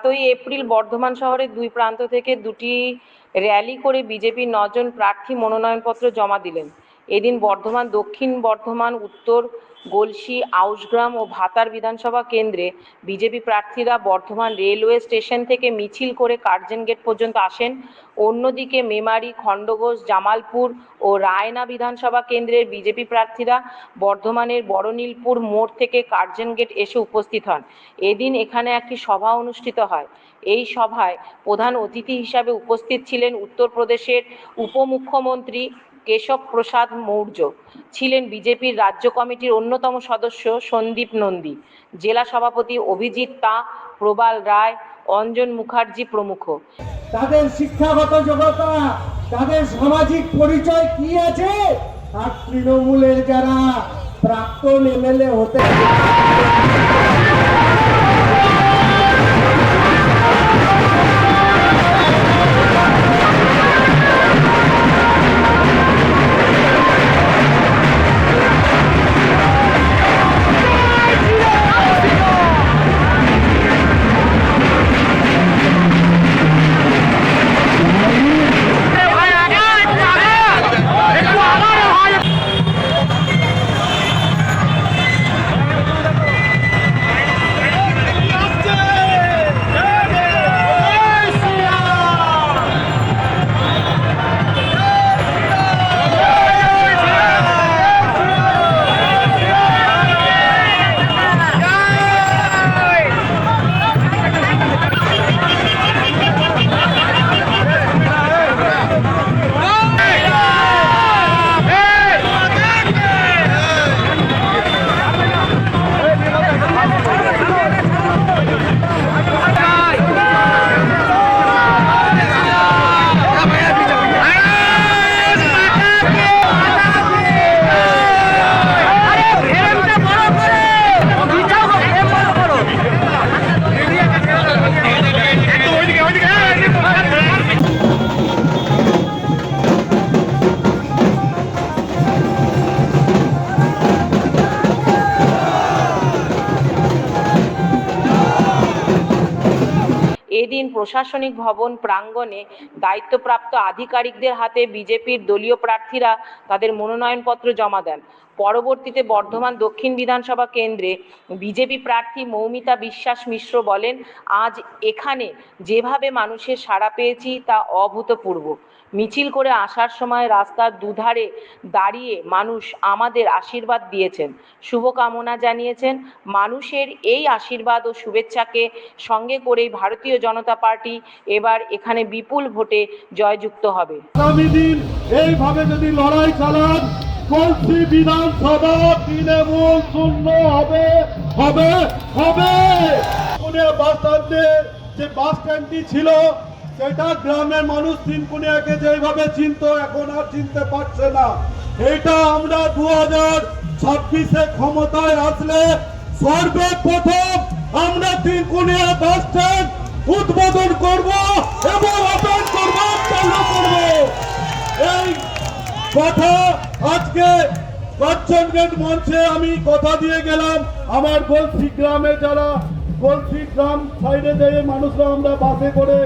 7ই April Bardhaman শহরের দুই প্রান্ত থেকে দুটি র্যালি করে বিজেপির 9 জন প্রার্থী মনোনয়নপত্র জমা দিলেন। এদিন বর্ধমান, দক্ষিণ বর্ধমান, উত্তর গলসি, আউশগ্রাম ও ভাতার বিধানসভা কেন্দ্রে বিজেপি প্রার্থীরা বর্ধমান রেলওয়ে স্টেশন থেকে মিছিল করে কার্জন গেট পর্যন্ত আসেন। অন্যদিকে মেমারি, খণ্ডঘোষ, জামালপুর ও রায়না বিধানসভা কেন্দ্রের বিজেপি প্রার্থীরা বর্ধমানের বড়নীলপুর মোড় থেকে কার্জন গেট এসে উপস্থিত হন। এদিন এখানে একটি সভা অনুষ্ঠিত হয়। এই সভায় প্রধান অতিথি হিসাবে উপস্থিত ছিলেন উত্তরপ্রদেশের উপমুখ্যমন্ত্রী কেশব প্রসাদ মৌর্য, ছিলেন বিজেপির রাজ্য কমিটির অন্যতম সদস্য সন্দীপ নন্দী, জেলা সভাপতি অভিজিৎ তা, প্রবাল রায়, অঞ্জন মুখার্জি প্রমুখ। তাদের শিক্ষাগত যোগ্যতা, তাদের সামাজিক পরিচয় কি আছে, আর তৃণমূলের যারা প্রাক্তন এমএলএ হতে এদিন প্রশাসনিক ভবন প্রাঙ্গণে দায়িত্বপ্রাপ্ত আধিকারিকদের হাতে বিজেপির দলীয় প্রার্থীরা তাদের মনোনয়নপত্র জমা দেন। পরবর্তীতে বর্ধমান দক্ষিণ বিধানসভা কেন্দ্রে বিজেপি প্রার্থী মৌমিতা বিশ্বাস মিশ্র বলেন, আজ এখানে যেভাবে মানুষের সাড়া পেয়েছি তা অভূতপূর্ব। মিছিল করে আসার সময় রাস্তার দুধারে দাঁড়িয়ে মানুষ আমাদের আশীর্বাদ দিয়েছেন, শুভকামনা জানিয়েছেন। মানুষের এই আশীর্বাদ ও শুভেচ্ছাকে সঙ্গে করেই ভারতীয় জনতা পার্টি এবার এখানে বিপুল ভোটে জয়যুক্ত হবে। আগামী দিন এইভাবে যদি লড়াই চালান, গলসি বিধানসভা তৃণমূল শূন্য হবে হবে হবে। বাস যে বাস স্ট্যান্ডটি ছিল সেটা গ্রামের মানুষ তিনকুনিয়াকে যেভাবে চিনত এখন আর চিনতে পারছে না। এটা আমরা 2026-এ ক্ষমতায় আসলে সর্বপ্রথম আমরা তিনকুনিয়া বাস স্ট্যান্ড উদ্বোধন করব এবং ওপেন করব, চালু করব। এই কথা আজকে কার্জন গেট মঞ্চে আমি কথা দিয়ে গেলাম। আমার গলসি গ্রামে যারা গলসি গ্রাম সাইডে যেয়ে মানুষরা আমরা বাসে করে